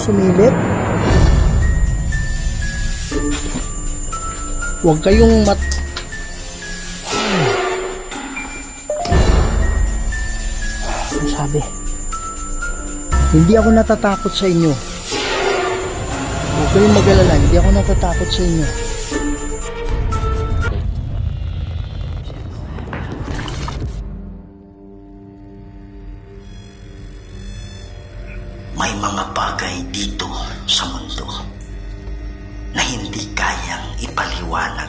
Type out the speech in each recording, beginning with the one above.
sumilip. Huwag kayong Ano sabi? Hindi ako natatakot sa inyo. Huwag kayong mag-alala, hindi ako natatakot sa inyo. May mga bagay dito sa mundo na hindi kayang ipaliwanag.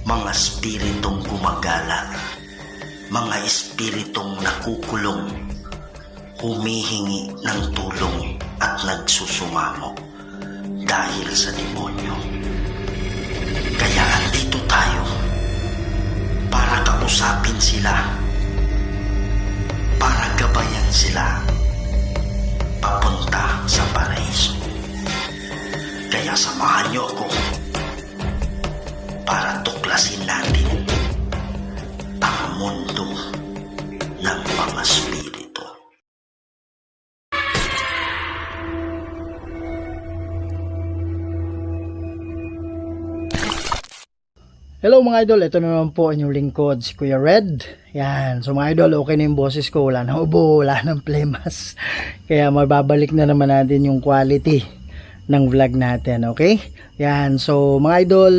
Mga espiritong gumagala, mga espiritong nakukulong, humihingi ng tulong at nagsusumamo dahil sa demonyo. Kaya andito tayo para kausapin sila, para gabayan sila papunta sa paraiso. Kaya samahan niyo ako para tuklasin natin ang mundo ng mga spirito. Hello mga idol, ito naman po ang inyong lingkod, si Kuya Red. Yan, so mga idol, okay na yung boses ko, wala nang ubo, wala nang plemas. Kaya mababalik na naman natin yung quality ng vlog natin, okay? Yan, so mga idol,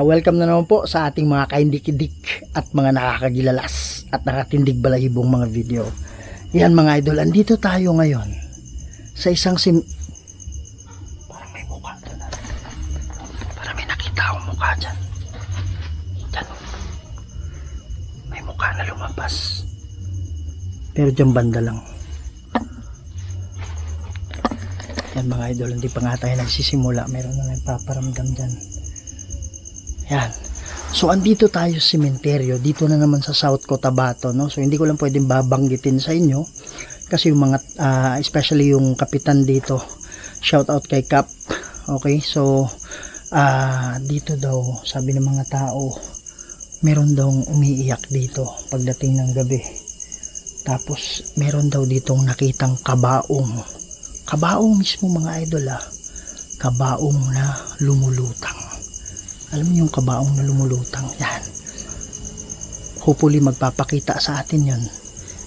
welcome na naman po sa ating mga kaindik-idik at mga nakakagilalas at nakatindig balahibong mga video. Yan mga idol, andito tayo ngayon sa isang parang may mukha doon. Parang may nakita akong mukha dyan. May mukha na lumabas, pero dyan banda lang. Yan mga idol, hindi pa nga tayo nagsisimula, meron na nagpaparamdam dyan. Yan, so andito tayo sa sementeryo, dito na naman sa South Cotabato, no? So hindi ko lang pwedeng babanggitin sa inyo kasi yung mga especially yung kapitan dito, shout out kay Cap. Okay, so dito daw sabi ng mga tao, meron daw umiiyak dito pagdating ng gabi. Tapos meron daw ditong nakitang kabaong mismo mga idol, kabaong na lumulutang. Alam niyo yung kabaong na lumulutang, yan, hopefully magpapakita sa atin yun,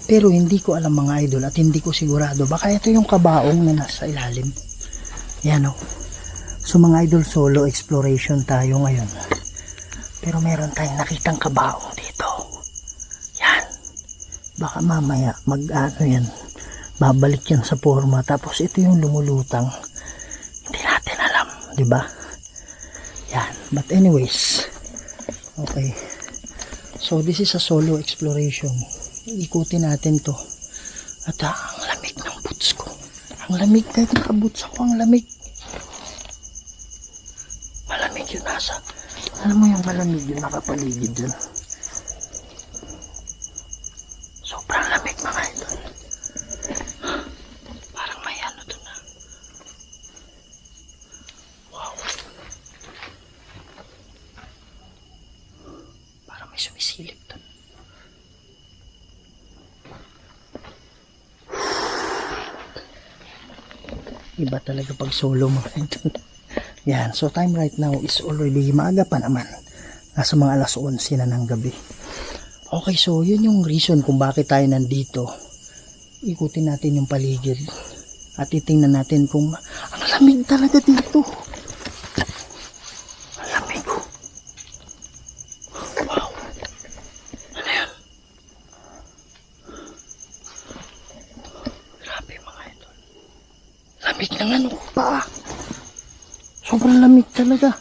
pero hindi ko alam mga idol at hindi ko sigurado, baka ito yung kabaong na nasa ilalim. Yan o. So mga idol, solo exploration tayo ngayon. Pero meron tayong nakitang kabaong dito. Yan. Baka mamaya yan, babalik yan sa forma. Tapos ito yung lumulutang. Hindi natin alam, di ba? Yan. But anyways, okay. So this is a solo exploration. Ikutin natin to. At ang lamig ng boots ko. Ang lamig, kahit nakaboots ako, ang lamig. Malamig yun nasa. Alam mo yung malamig yung nakapaligid dyan. Sobrang lamig mga idol. Parang may ano doon na. Wow. Parang may sumisilip doon. Iba talaga pag solo mga idol. Yan, so time right now is already maaga pa naman. Nasa mga alas 11 na ng gabi. Okay, so yun yung reason kung bakit tayo nandito. Ikutin natin yung paligid. At titingnan natin kung ang lamig talaga dito. Ang lamig ko. Wow. Ano yan? Grabe mga idol. Lamig ng ano pa. Sobrang lamig talaga.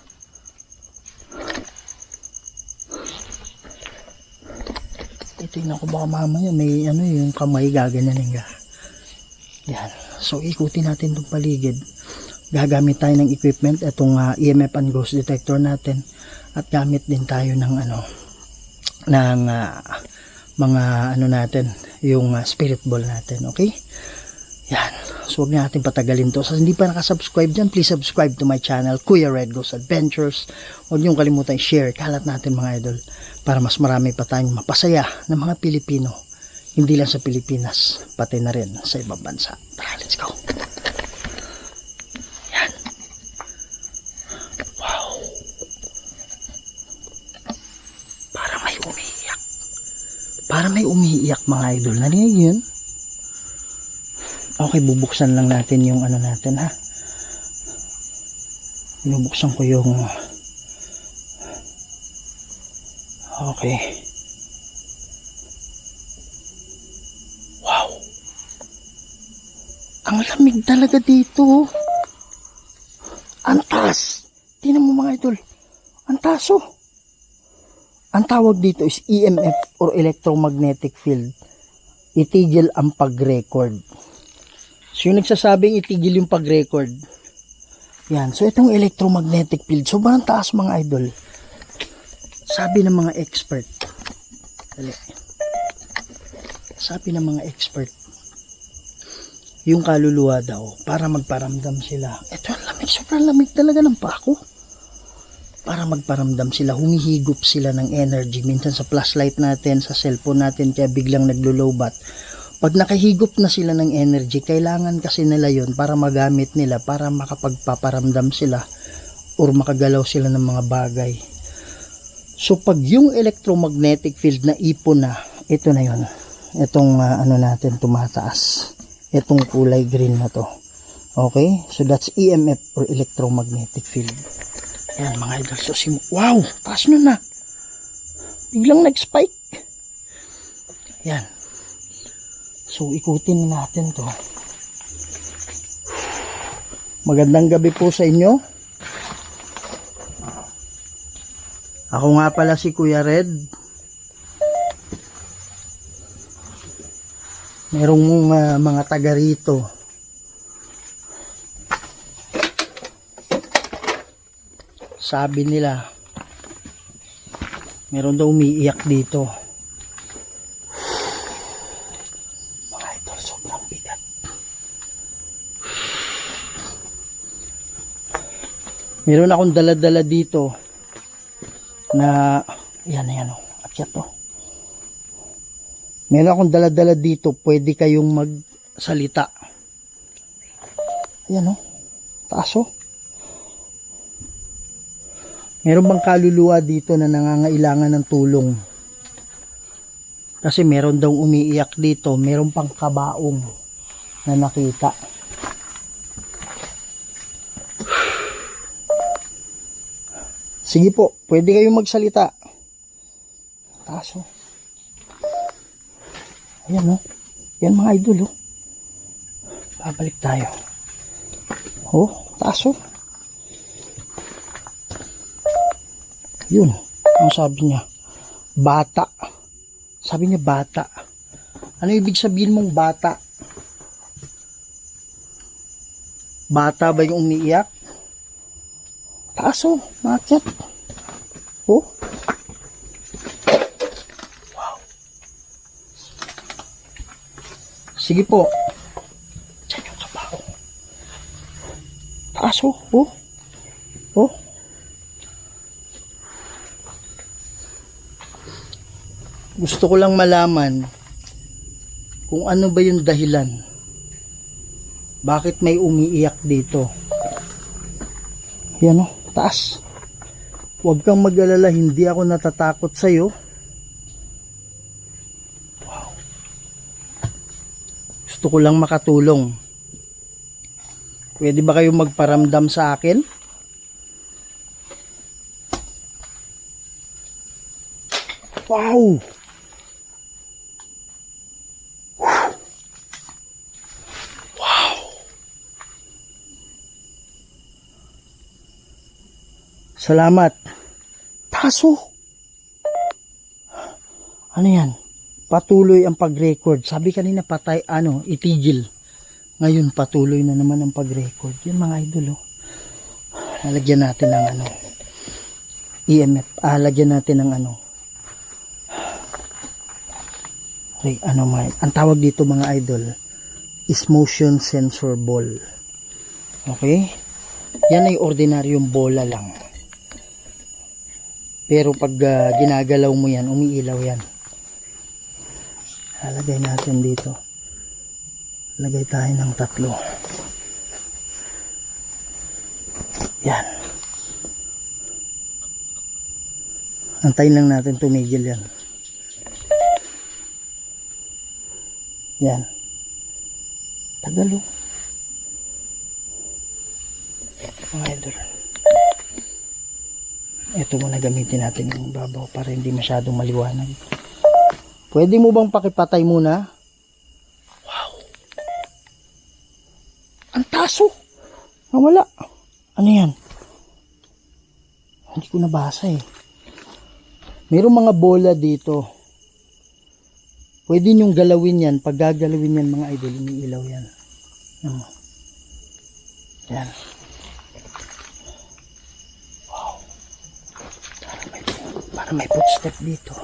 Titignan ko baka mamaya may ano yung kamay gaganin nga. Yan. So ikutin natin itong paligid. Gagamit tayo ng equipment. Itong EMF and ghost detector natin. At gamit din tayo ng ng mga natin. Yung spirit ball natin. Okay? Yan. So huwag natin patagalin to. So hindi pa nakasubscribe dyan, please subscribe to my channel, Kuya Red Ghost Adventures. Huwag niyong kalimutan i-share, kalat natin mga idol, para mas marami pa tayong mapasaya ng mga Pilipino. Hindi lang sa Pilipinas, pati na rin sa ibang bansa. Tara, let's go. Para may umiiyak mga idol. Narinig yun? Okay, bubuksan lang natin yung ano natin ha. Binubuksan ko yung okay. Wow. Ang lamig talaga dito. Ang taas. Tingnan mo mga idol. Ang taas oh. Ang tawag dito is EMF or electromagnetic field. Itigil ang pag-record. So yung nagsasabing itigil yung pag-record. Yan. So itong electromagnetic field. Sobrang taas mga idol. Sabi ng mga expert. Dali. Sabi ng mga expert. Yung kaluluwa daw. Para magparamdam sila. Ito ang lamig. Sobrang lamig talaga ng pako. Para magparamdam sila. Humihigop sila ng energy. Minsan sa flashlight natin, sa cellphone natin. Kaya biglang naglo-lowbat. Pag nakahigop na sila ng energy, kailangan kasi nila yon para magamit nila, para makapagpaparamdam sila or makagalaw sila ng mga bagay. So pag yung electromagnetic field na ipon na, ito na yon. Itong ano natin tumataas. Itong kulay green na to. Okay? So that's EMF or electromagnetic field. Yan mga idol. So wow! Taas nun na. Biglang nag-spike. Yan. So, ikutin natin to. Magandang gabi po sa inyo. Ako nga pala si Kuya Red. Merong mga taga rito. Sabi nila, meron daw umiiyak dito. Meron akong dala-dala dito na yan oh, akyat to. Meron akong dala-dala dito, pwede kayong magsalita. Ayan oh, taas oh. Meron bang kaluluwa dito na nangangailangan ng tulong? Kasi meron daw umiiyak dito, meron pang kabaong na nakita. Sige po, pwede kayong magsalita. Taas oh. Ayan oh. Yan mga idol oh. Babalik tayo. Oh, taas oh. Yun. Ang sabi niya. Bata. Sabi niya bata. Ano ibig sabihin mong bata? Bata ba yung umiiyak? Taas oh, maakyat. Oh. Wow. Sige po. Diyan yung kabaho. Taas oh, oh. Oh. Gusto ko lang malaman kung ano ba yung dahilan. Bakit may umiiyak dito? Yan oh. Taas. Huwag kang mag-alala, hindi ako natatakot sa iyo. Wow. Gusto ko lang makatulong. Pwede ba kayo magparamdam sa akin? Wow. Salamat. Taso. Ano yan? Patuloy ang pag-record. Sabi kanina patay, itigil. Ngayon patuloy na naman ang pag-record. Yan mga idol oh. Lalagyan natin ng EMF. Lagyan natin ng okay, ang tawag dito mga idol is motion sensor ball. Okay? Yan ay ordinaryong bola lang. Pero pag ginagalaw mo yan, umiilaw yan. Lalagay natin dito. Lagay tayo ng 3. Yan. Antayin lang natin tumigil yan. Yan. Tagal oh. Mga idol. Ito muna gamitin natin yung babaw para hindi masyadong maliwanag. Pwede mo bang pakipatay muna? Wow. Ang taso. Nawala. Ano yan? Hindi ko nabasa eh. Mayroong mga bola dito. Pwede nyong galawin yan. Pag gagalawin yan mga idol, umiilaw yan. Yan. Wow. Para may footstep dito.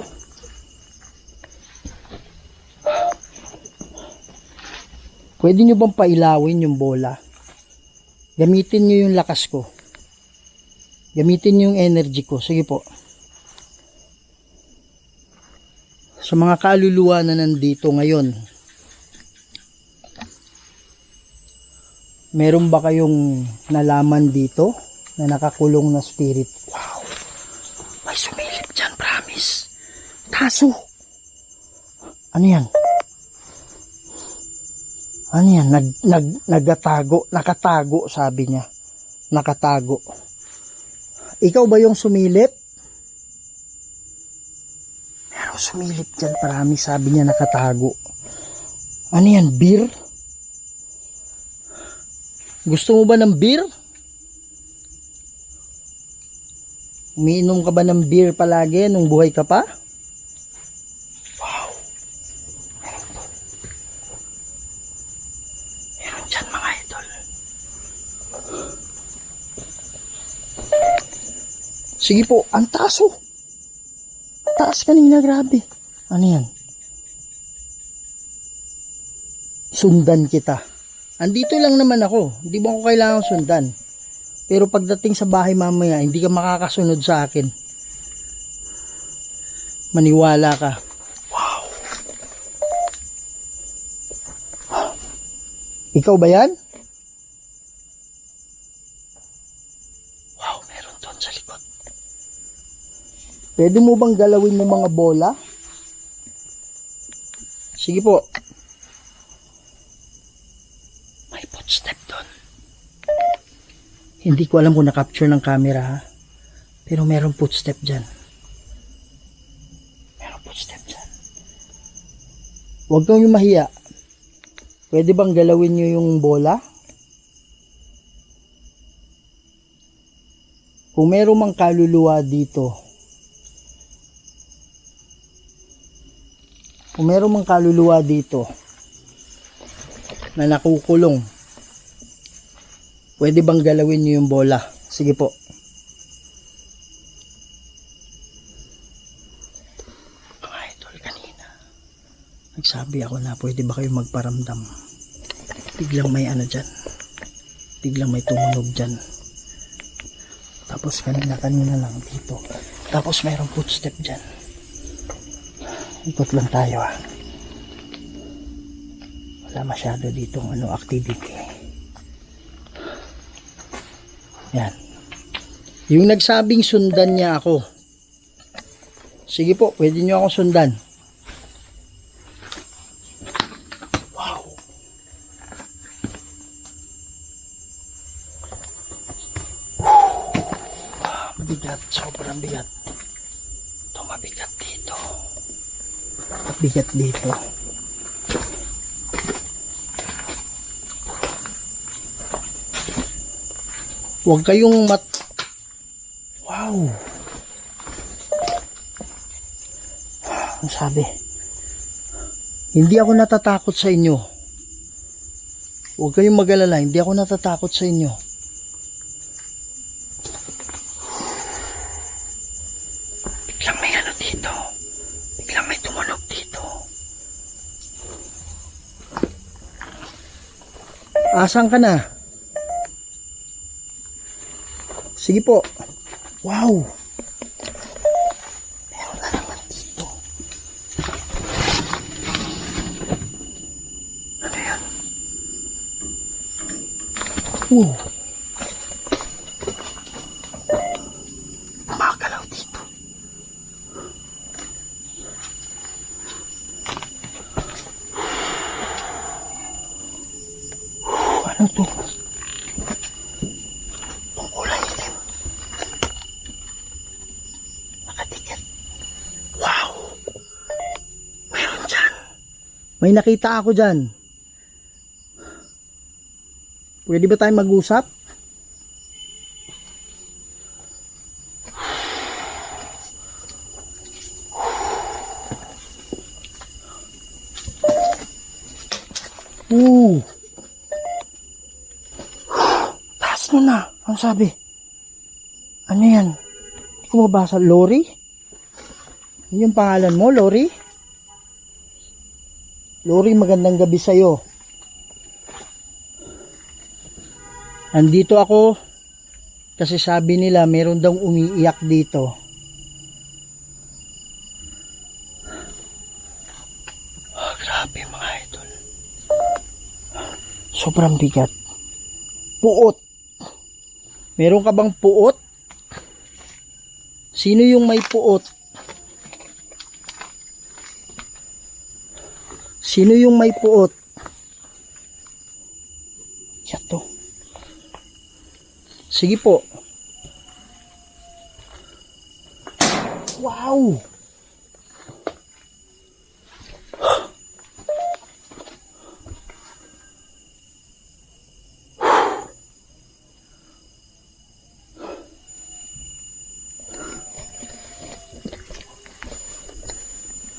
Pwede nyo bang pailawin yung bola? Gamitin nyo yung lakas ko. Gamitin nyo yung energy ko. Sige po. Sa mga kaluluwa na nandito ngayon, meron ba kayong nalaman dito na nakakulong na spirit? Wow! May sumilip dyan, promise. Taso! Ano yan? Ano yan? Nakatago, sabi niya. Nakatago. Ikaw ba yung sumilip? Pero sumilip dyan, parami, sabi niya nakatago. Ano yan, beer? Gusto mo ba ng beer? Umiinom ka ba ng beer palagi nung buhay ka pa? Wow. Meron dyan mga idol. Sige po, ang taso. Taas kanina, grabe. Ano yan? Sundan kita. Andito lang naman ako. Hindi mo ako kailangan sundan. Pero pagdating sa bahay mamaya, hindi ka makakasunod sa akin. Maniwala ka. Wow. Ikaw ba yan? Wow, meron doon sa likod. Pwede mo bang galawin mo mga bola? Sige po. May footstep doon. Hindi ko alam kung na-capture ng camera ha. Pero merong footstep dyan. Merong footstep dyan. Huwag kang yung mahiya. Pwede bang galawin nyo yung bola? Kung meron mang kaluluwa dito, kung meron mang kaluluwa dito na nakukulong, pwede bang galawin nyo yung bola? Sige po. Mga idol, kanina nagsabi ako na pwede ba kayo magparamdam. Biglang may ano dyan. Biglang may tumunog dyan. Tapos kanina lang dito. Tapos mayroong footstep dyan. Ikot lang tayo ha. Wala masyado ditong activity. Yan. Yung nagsabing sundan niya ako. Sige po, pwede nyo ako sundan. Wow. Mabigat, sobrang bigat. Ito mabigat dito. Mabigat dito. Huwag kayong Wow. Ang sabi. Hindi ako natatakot sa inyo. Huwag kayong mag-alala. Hindi ako natatakot sa inyo. Biglang may ano dito. Biglang may tumunog dito. Asan ka na? Sige po. Wow. Meron na naman dito. Ano yan? Makakalaw dito. May nakita ako dyan. Pwede ba tayo mag-usap? Taas mo na. Ang sabi? Ano yan? Hindi ko mabasa. Lori? Yun yung pangalan mo, Lori? Lori, magandang gabi sa'yo. Andito ako kasi sabi nila meron daw umiiyak dito. Grabe mga idol. Sobrang bigat. Puot. Meron ka bang puot? Sino yung may puot? Sino yung may puot? Siya to. Sige po. Wow!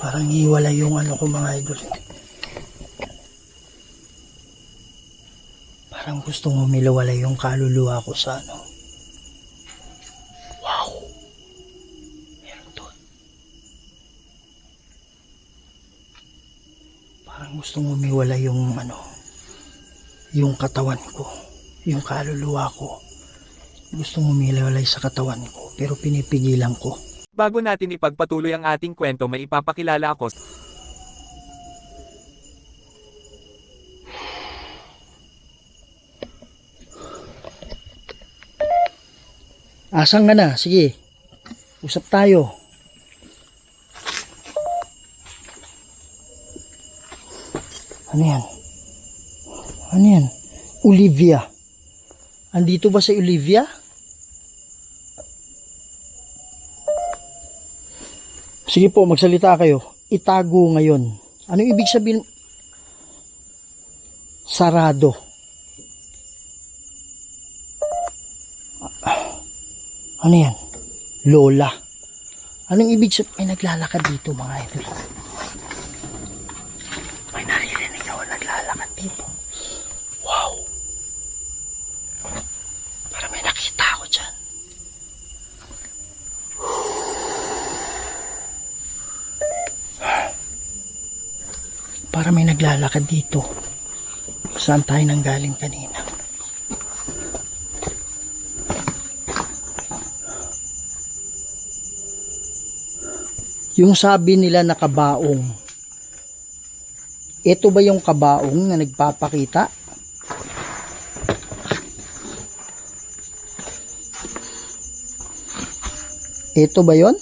Parang hiwala yung ano ko mga idol. Parang gustong humilawala yung kaluluwa ko sa ano. Wow! Meron doon. Parang gustong humiwala yung ano, yung katawan ko, yung kaluluwa ko. Gustong humilawalay sa katawan ko, pero pinipigilan ko. Bago natin ipagpatuloy ang ating kwento, may ipapakilala ako. Asan ka na? Sige. Usap tayo. Ano yan? Ano yan? Olivia. Andito ba si Olivia? Sige po, magsalita kayo. Itago ngayon. Anong ibig sabihin? Sarado. Ano yan? Lola. Anong ibig sabihin? May naglalakad dito mga idol. May naririnig ako naglalakad dito. Wow. Para may nakita ako dyan. Para may naglalakad dito. Saan tayo nanggaling kanina? Yung sabi nila na kabaong. Ito ba yung kabaong na nagpapakita? Ito ba yon?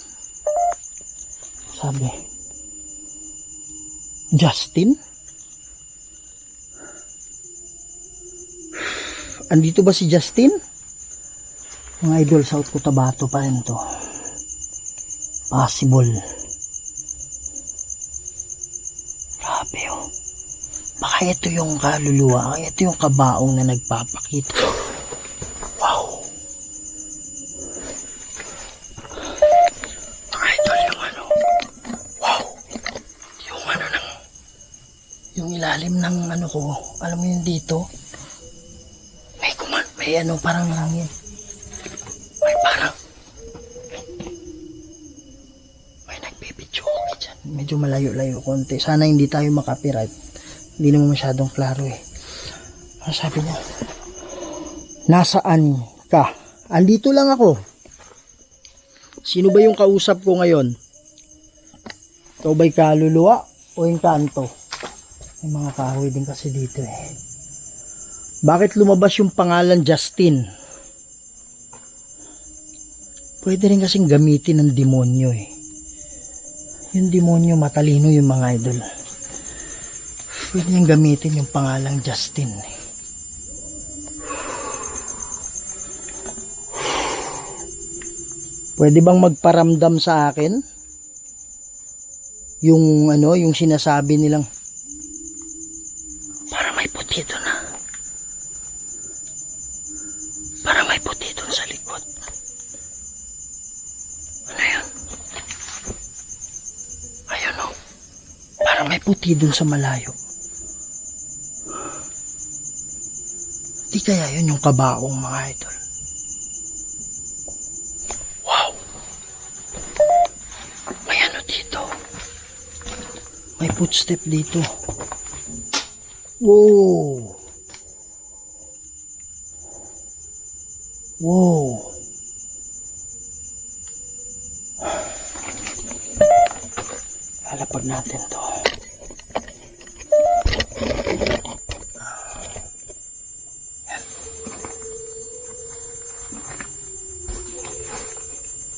Sabi. Justin? Andito ba si Justin? Mga idol, South Cotabato pa rin to. Possible. Grabe oh. Baka ito yung kaluluwa. Ito yung kabaong na nagpapakita. Wow. Mga idol, yung ano. Wow. Yung ano ng yung ilalim ng ano ko. Alam mo yun dito? May ano parang hangin. May parang may nagbibidyo okay dyan. Medyo malayo-layo konti. Sana hindi tayo makapiright. Hindi naman masyadong klaro eh. Ano sabi niya? Nasaan ka? Andito lang ako. Sino ba yung kausap ko ngayon? Ikaw ba'y kaluluwa o yung kanto? May mga kahoy din kasi dito eh. Bakit lumabas yung pangalan Justin? Pwede rin kasing gamitin ng demonyo eh. Yung demonyo matalino yung mga idol. Pwede niyang gamitin yung pangalang Justin eh. Pwede bang magparamdam sa akin? Yung ano, yung sinasabi nilang puti dun sa malayo. Di kaya yun yung kabaong, mga idol? Wow! May ano dito? May footstep dito. Wow! Wow! Halapag natin to.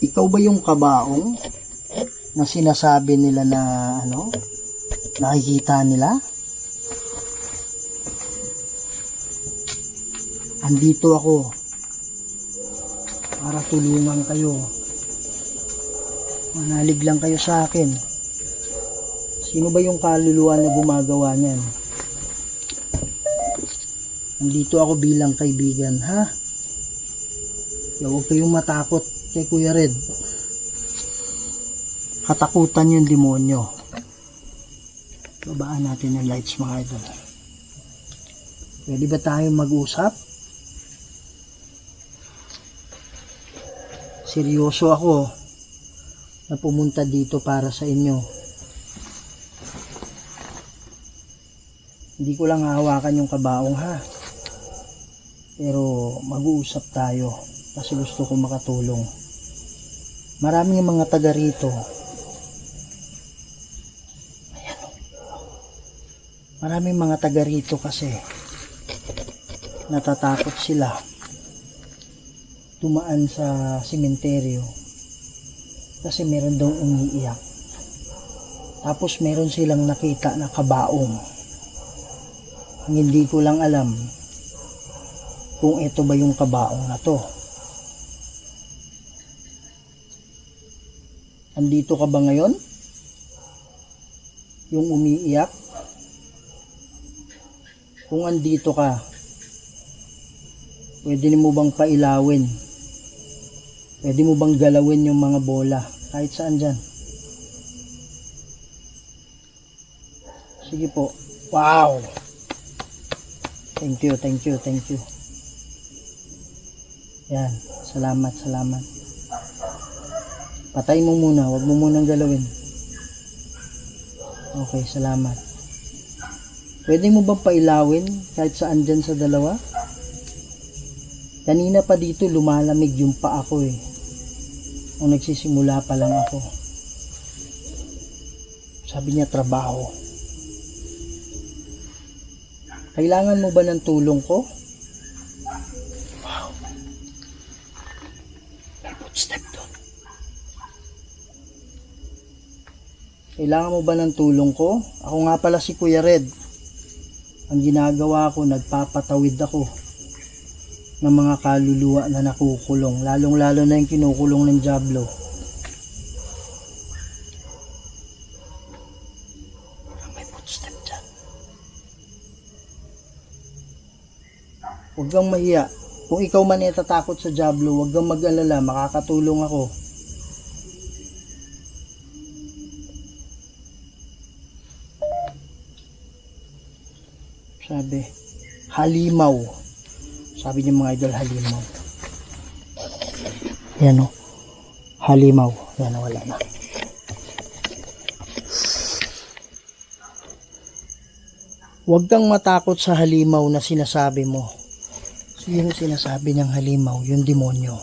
Ikaw ba yung kabaong na sinasabi nila na ano? Nakikita nila? Andito ako para tulungan kayo. Manalig lang kayo sa akin. Sino ba yung kaluluwa na gumagawa niyan? Andito ako bilang kaibigan, ha? Kaya huwag kayong matakot kay Kuya Red. Katakutan yung demonyo. Babaan natin yung lights, mga idol. Pwede ba tayo mag-usap? Seryoso ako na pumunta dito para sa inyo. Hindi ko lang hahawakan yung kabaong, ha? Pero mag-uusap tayo kasi gusto ko makatulong. Maraming mga taga rito. Ayan. Maraming mga taga rito kasi natatakot sila tumaan sa sementeryo kasi meron daw umiiyak. Tapos meron silang nakita na kabaong. Ang hindi ko lang alam kung ito ba yung kabaong na to. Andito ka ba ngayon? Yung umiiyak? Kung andito ka, pwede mo bang pailawin? Pwede mo bang galawin yung mga bola? Kahit saan dyan. Sige po. Wow! Thank you, thank you, thank you. Yan. Salamat, salamat. Patay mo muna. Huwag mo munang galawin. Okay, salamat. Pwede mo bang pailawin kahit saan dyan sa dalawa? Kanina pa dito lumalamig yung paa ko eh. Nung nagsisimula pa lang ako. Sabi niya trabaho. Kailangan mo ba ng tulong ko? Wow. May footstep doon. Kailangan mo ba ng tulong ko? Ako nga pala si Kuya Red. Ang ginagawa ko, nagpapatawid ako ng mga kaluluwa na nakukulong. Lalong-lalo na yung kinukulong ng Diablo. May footstep dyan. Huwag kang mahiya. Kung ikaw man natatakot sa Diablo, huwag kang mag-alala. Makakatulong ako. Sabi, halimaw. Sabi niya mga idol, halimaw. Yan o. Halimaw. Yan o, wala na. Huwag kang matakot sa halimaw na sinasabi mo. Sino sinasabi niyang halimaw? Yung demonyo.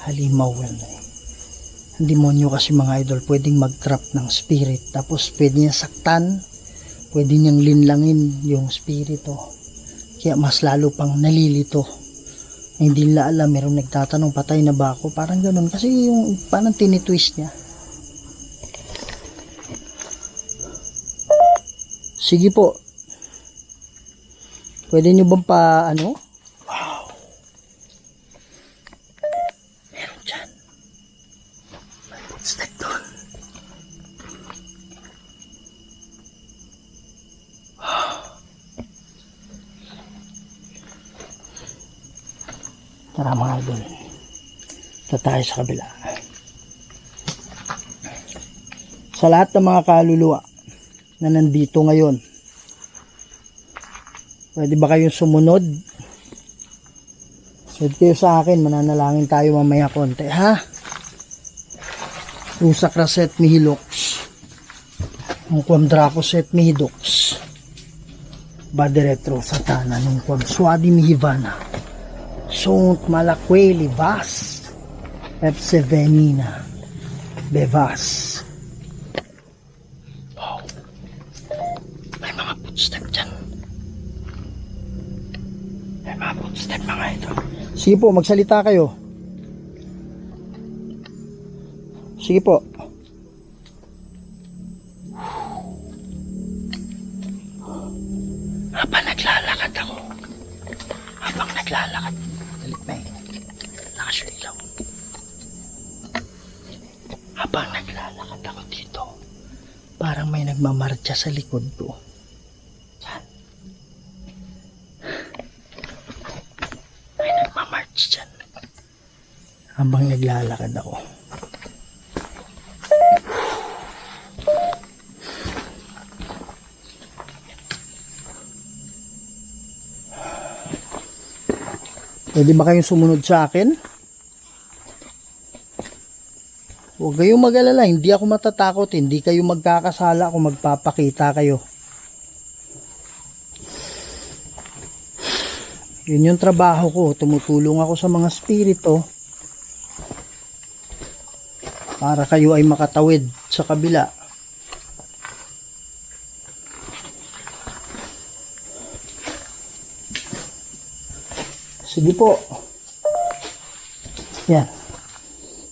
Halimaw yan eh. Ang demonyo kasi mga idol, pwedeng mag-trap ng spirit. Tapos pwede niya saktan. Pwede niyang linlangin yung spirito. Kaya mas lalo pang nalilito. Hindi nila alam, merong nagtatanong, patay na ba ako? Parang ganun. Kasi yung parang tinitwist niya. Sige po. Pwede niyo bang pa, ano? Wow. Meron dyan. May footstep doon. Tara mga idol. Ito tayo sa kabila. Sa lahat ng mga kaluluwa na nandito ngayon. Pwede ba kayong sumunod? Sunod kayo sa akin, mananalangin tayo mamaya konti, ha? Rusa kraset mihilux. Ang kwam dracoset mihidux. Baderetro satana nung kwam swadi mihivana. Sont malakweli vas. Epsevenina. Bevas. Wow. May mga footstep dyan. May mga footstep mga ito. Sige po, magsalita kayo. Sige po. Habang naglalakad ako. Dalit na yun. Lakas yung ilaw. Habang naglalakad ako dito, parang may nagmamarcha sa likod ko. Yan. May nagmamarch dyan. Habang naglalakad ako. Pwede ba kayong sumunod sa akin? Huwag kayong mag-alala, hindi ako matatakot, hindi kayo magkakasala kung magpapakita kayo. Yun yung trabaho ko, tumutulong ako sa mga spirito para kayo ay makatawid sa kabila. Sige po. Yan.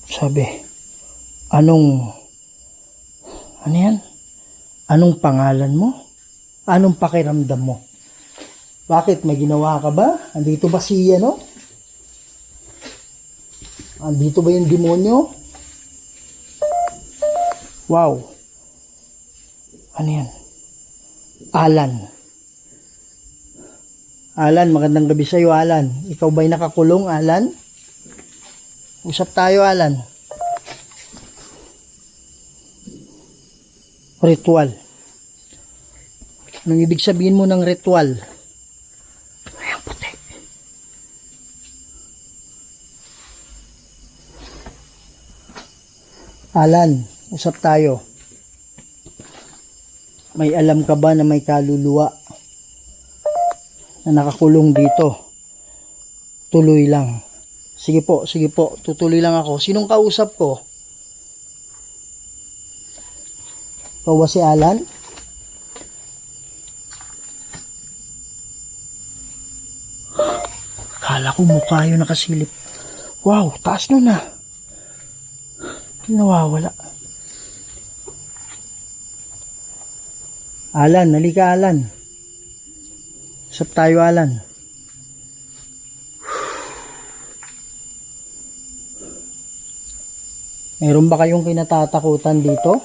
Sabi, ano yan? Anong pangalan mo? Anong pakiramdam mo? Bakit? May ginawa ka ba? Andito ba si ano? Andito ba yung demonyo? Wow. Ano yan? Alan. Alan, magandang gabi sa'yo, Alan. Ikaw ba'y nakakulong, Alan? Usap tayo, Alan. Ritual. Anong ibig sabihin mo ng ritual? Ayan, puti. Alan, usap tayo. May alam ka ba na may kaluluwa na nakakulong dito? Tuloy lang. Sige po, tutuloy lang ako. Sinong kausap ko? Ikaw ba si Alan? Kala ko mukha yun nakasilip. Wow, taas nun na. Nawawala. Alan, halika Alan. Usap tayo, Alan. Meron ba kayong kinatatakutan dito?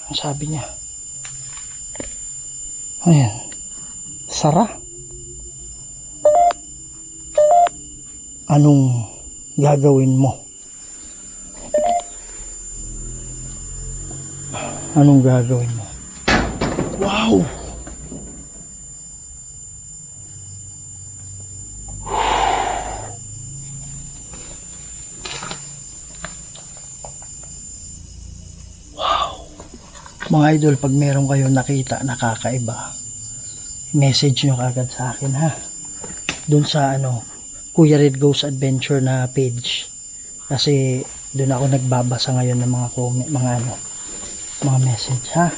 Ang sabi niya. Ayan. Sara. Anong gagawin mo? Anong gagawin mo? Wow! Mga idol, pag meron kayong nakita nakakaiba, message nyo kagad sa akin, ha? Doon sa Kuya Red Ghost Adventure na page. Kasi doon ako nagbabasa ngayon ng mga comment, mga message, ha?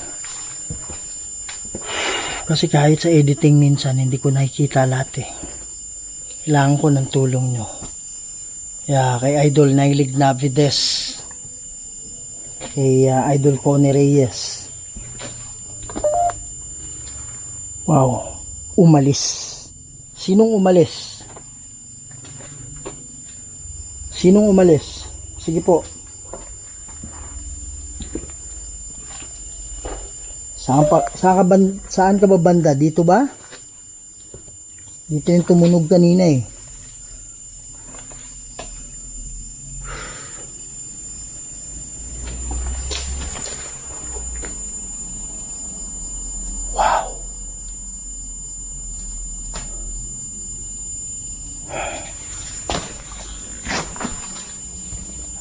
Kasi kahit sa editing minsan hindi ko nakikita lahat eh. Kailangan ko ng tulong nyo. Kay Idol Nailig Navides, kay Idol Connie Reyes. Wow, umalis. Sinong umalis? Sinong umalis? Sige po. Saan ka ba banda? Dito ba? Dito yung tumunog kanina eh.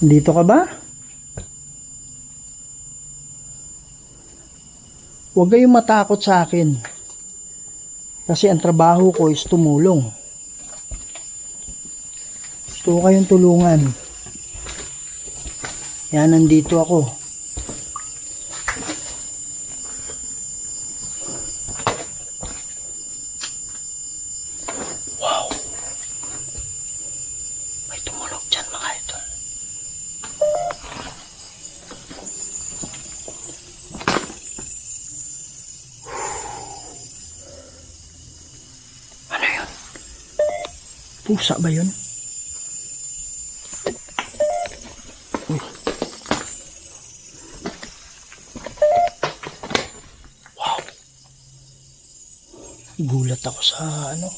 Dito ka ba? Huwag kayong matakot sa akin. Kasi ang trabaho ko is tumulong. Gusto ko kayong tulungan. Yan, nandito ako. Wow. May tumulog dyan mga idol. Ano yun? Pusa ba yun? Uy. Wow. Gulat ako sa ano.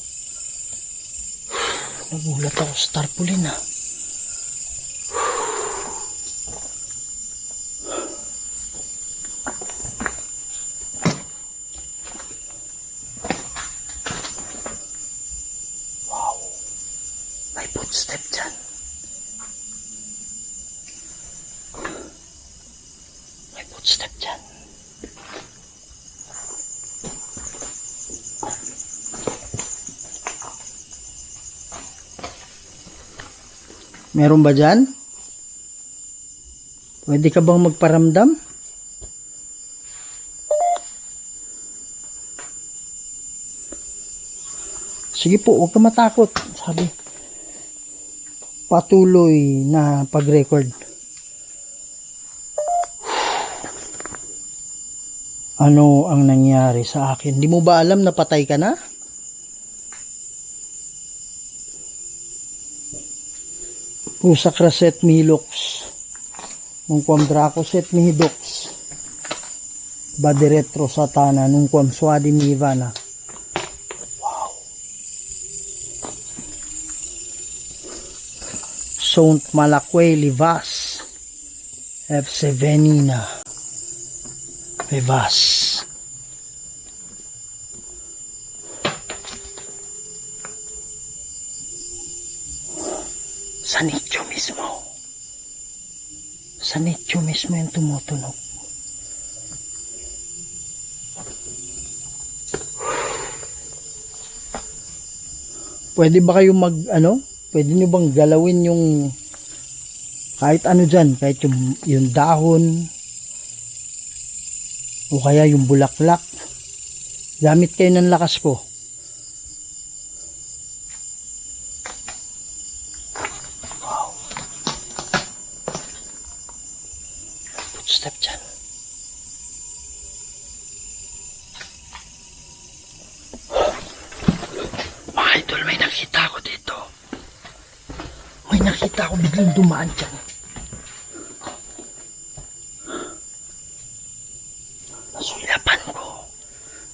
Nagulat ako sa tarpaulin ah. Wow. May footstep dyan. May footstep dyan. Meron ba dyan? Pwede ka bang magparamdam? Sige po, huwag ka matakot. Sabi, patuloy na pag-record. Ano ang nangyari sa akin? Di mo ba alam na patay ka na? Pusa kraset milux. Nung kwam draco set mihidux. Badi retro satana nung kwam swadi nivana. Wow. Sont malakwe livas. FC venina. Vivas. Sa nicho mismo. Sa nicho mismo yung tumutunog. Pwede ba kayong pwede nyo bang galawin yung kahit ano dyan, kahit yung dahon o kaya yung bulaklak. Gamit kayo ng lakas ko. Step dyan. Mga idol, may nakita ako dito. May nakita ako biglang dumaan dyan.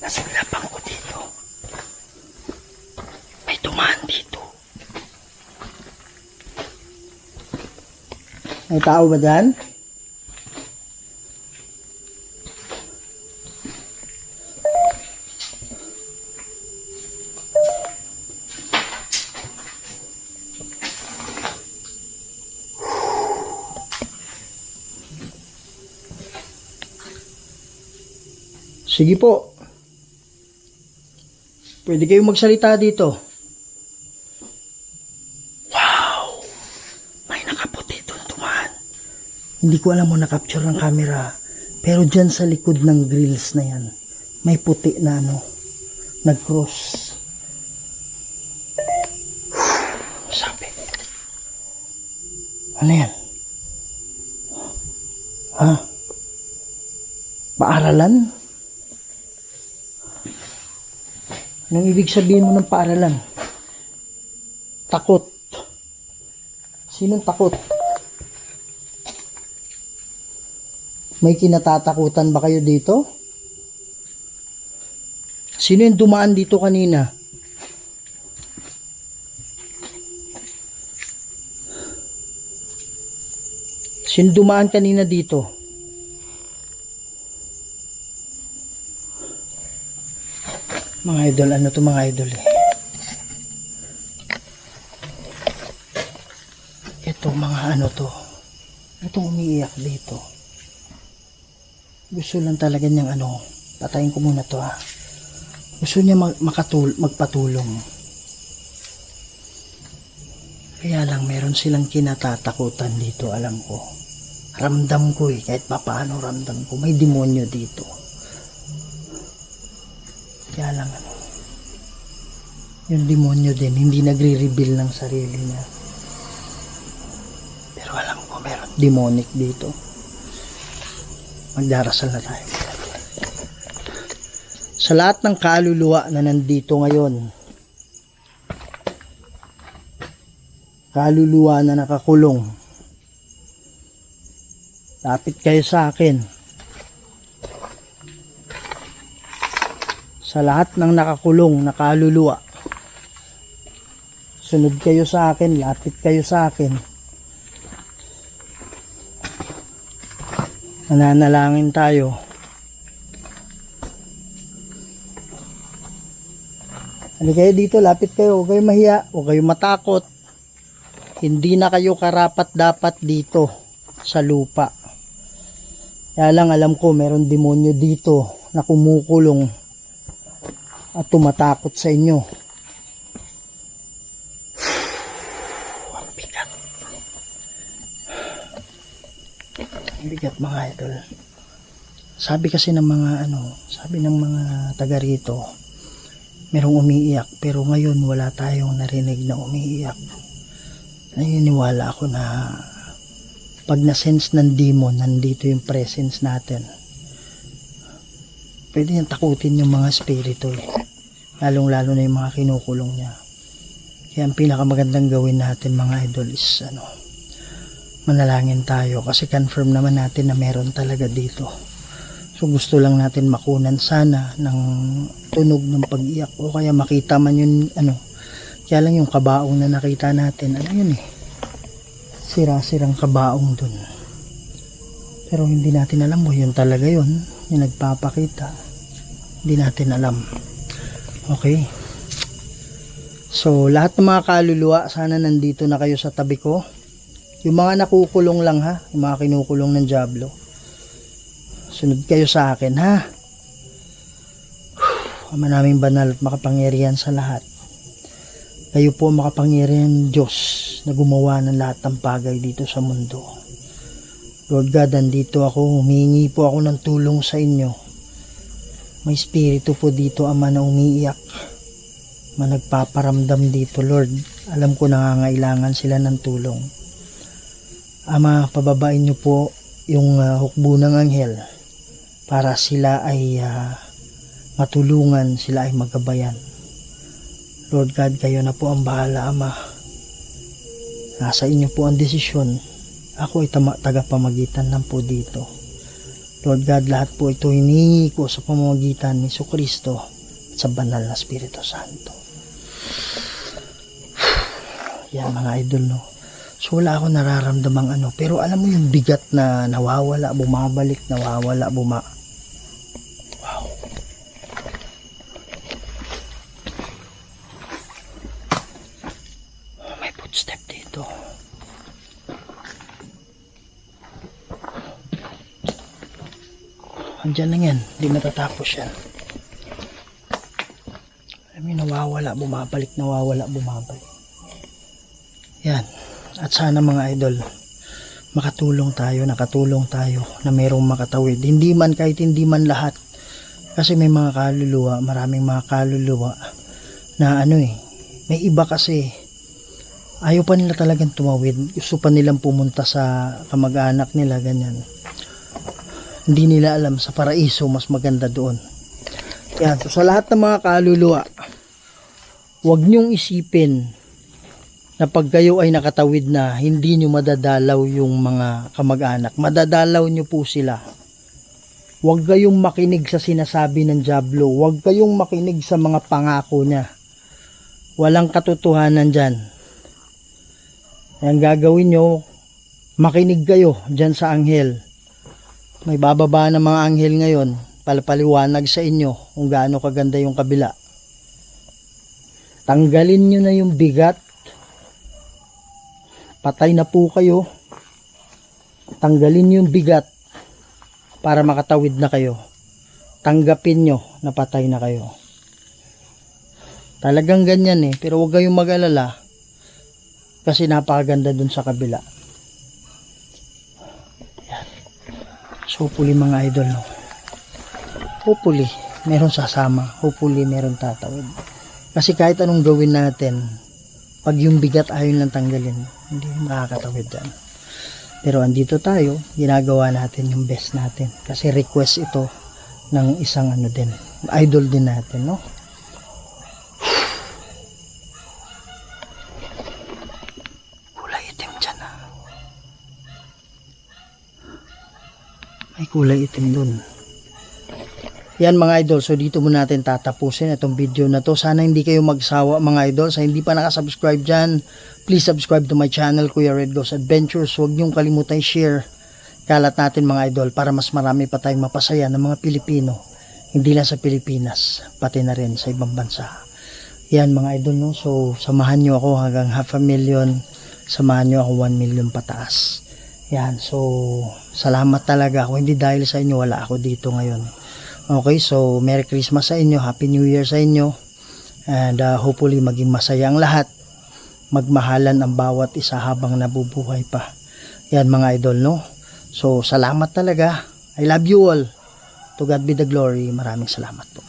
Nasulapan ko dito. May dumaan dito. May tao ba dyan? Sige po. Pwede kayong magsalita dito. Wow! May nakaputi doon dumaan. Hindi ko alam mo na-capture ng camera. Pero dyan sa likod ng grills na yan, may puti na nag-cross. Sabi. Ano yan? Ha? Paaralan? Anong ibig sabihin mo ng paaralan? Takot. Sinong takot? May kinatatakutan ba kayo dito? Sino yung dumaan dito kanina? Sino dumaan kanina dito? Mga idol, ano to mga idol eh? Ito mga ano to, Itong umiiyak dito. Gusto lang talaga niyang patayin ko muna to ha. Gusto niya magpatulong. Kaya lang meron silang kinatatakutan dito, alam ko. Ramdam ko kahit papaano ramdam ko. May demonyo dito. Kaya lang yung demonyo din, hindi nagre-reveal ng sarili niya. Pero alam ko, meron demonic dito. Magdarasal na tayo. Sa lahat ng kaluluwa na nandito ngayon, kaluluwa na nakakulong, lapit kayo sa akin. Sa lahat ng nakakulong na kaluluwa, sunod kayo sa akin, lapit kayo sa akin. Nananalangin tayo. Halika kayo dito, lapit kayo, huwag kayo mahiya, huwag kayo matakot. Hindi na kayo karapat dapat dito sa lupa. Kaya lang alam ko meron demonyo dito na kumukulong at tumatakot sa inyo. Ang bigat. Ang bigat mga idol. Sabi kasi ng mga sabi ng mga taga rito, merong umiiyak pero ngayon wala tayong narinig na umiiyak. Naniniwala ako na pag na-sense ng demon, nandito yung presence natin. Pwede niyang takutin yung mga spirito lalong-lalo na yung mga kinukulong niya. Kaya ang pinakamagandang gawin natin mga idol is manalangin tayo kasi confirm naman natin na meron talaga dito. So gusto lang natin makunan sana ng tunog ng pag-iyak o kaya makita man yun kaya lang yung kabaong na nakita natin, yun sira-sirang kabaong dun. Pero hindi natin alam mo yun talaga yun, yung nagpapakita. Hindi natin alam. Okay. So, lahat ng mga kaluluwa, sana nandito na kayo sa tabi ko. Yung mga nakukulong lang ha, yung mga kinukulong ng Diablo. Sunod kayo sa akin ha. Ama naming banal at makapangyarihan sa lahat. Kayo po makapangyarihan Diyos na gumawa ng lahat ng bagay dito sa mundo. Lord God, andito ako, humihingi po ako ng tulong sa inyo. May spirito po dito, Ama, na umiiyak, nagpaparamdam dito, Lord. Alam ko nangangailangan sila ng tulong. Ama, pababain niyo po yung hukbo ng anghel para sila ay matulungan, sila ay magabayan. Lord God, kayo na po ang bahala, Ama. Nasa inyo po ang desisyon. Ako ay tagapamagitan lang po dito. Lord God, lahat po ito hinihingi ko sa pamamagitan ni Jesucristo at sa banal na Espiritu Santo. Yan mga idol, So wala ako nararamdamang pero alam mo yung bigat na nawawala, bumabalik, nawawala, Wow. May footstep dito. Andyan lang yan, hindi matatapos yan. Alam mo, nawawala, bumabalik, nawawala, bumabalik. Yan. At sana mga idol, nakatulong tayo na mayroong makatawid. Hindi man, kahit hindi man lahat. Kasi may mga kaluluwa, maraming mga kaluluwa na may iba kasi ayaw pa nila talagang tumawid. Gusto pa nilang pumunta sa kamag-anak nila, ganyan. Hindi nila alam sa paraiso mas maganda doon. Yan. So sa lahat ng mga kaluluwa, huwag niyong isipin na pag kayo ay nakatawid na, hindi nyo madadalaw yung mga kamag-anak. Madadalaw nyo po sila. Huwag kayong makinig sa sinasabi ng Diablo. Huwag kayong makinig sa mga pangako niya. Walang katotohanan dyan. Ang gagawin nyo, makinig kayo dyan sa anghel. May bababa ng mga anghel ngayon, palapaliwanag sa inyo kung gaano kaganda yung kabila. Tanggalin nyo na yung bigat. Patay na po kayo. Tanggalin yung bigat para makatawid na kayo. Tanggapin nyo na patay na kayo. Talagang ganyan eh. Pero huwag kayong mag-alala kasi napakaganda dun sa kabila. Yan. So hopefully mga idol, no? Hopefully meron sasama. Hopefully meron tatawid. Kasi kahit anong gawin natin, pag yung bigat ayaw lang tanggalin, hindi makakatawid yan. Pero andito tayo, ginagawa natin yung best natin. Kasi request ito ng isang ano din, idol din natin, no? Kulay itim dyan, ha? May kulay itim dun. Yan mga idol, so dito muna natin tatapusin itong video na to. Sana hindi kayo magsawa mga idol. Sa hindi pa nakasubscribe dyan, please subscribe to my channel, Kuya Red Goes Adventures. Huwag niyong kalimutan i-share. Kalat natin mga idol para mas marami pa tayong mapasaya ng mga Pilipino. Hindi lang sa Pilipinas, pati na rin sa ibang bansa. Yan mga idol, no? So samahan nyo ako hanggang 500,000. Samahan nyo ako 1 million pataas. Yan, so salamat talaga. Kung hindi dahil sa inyo, wala ako dito ngayon. Okay, so Merry Christmas sa inyo, Happy New Year sa inyo, and hopefully maging masaya ang lahat, magmahalan ang bawat isa habang nabubuhay pa. Yan mga idol, no? So salamat talaga. I love you all. To God be the glory. Maraming salamat po.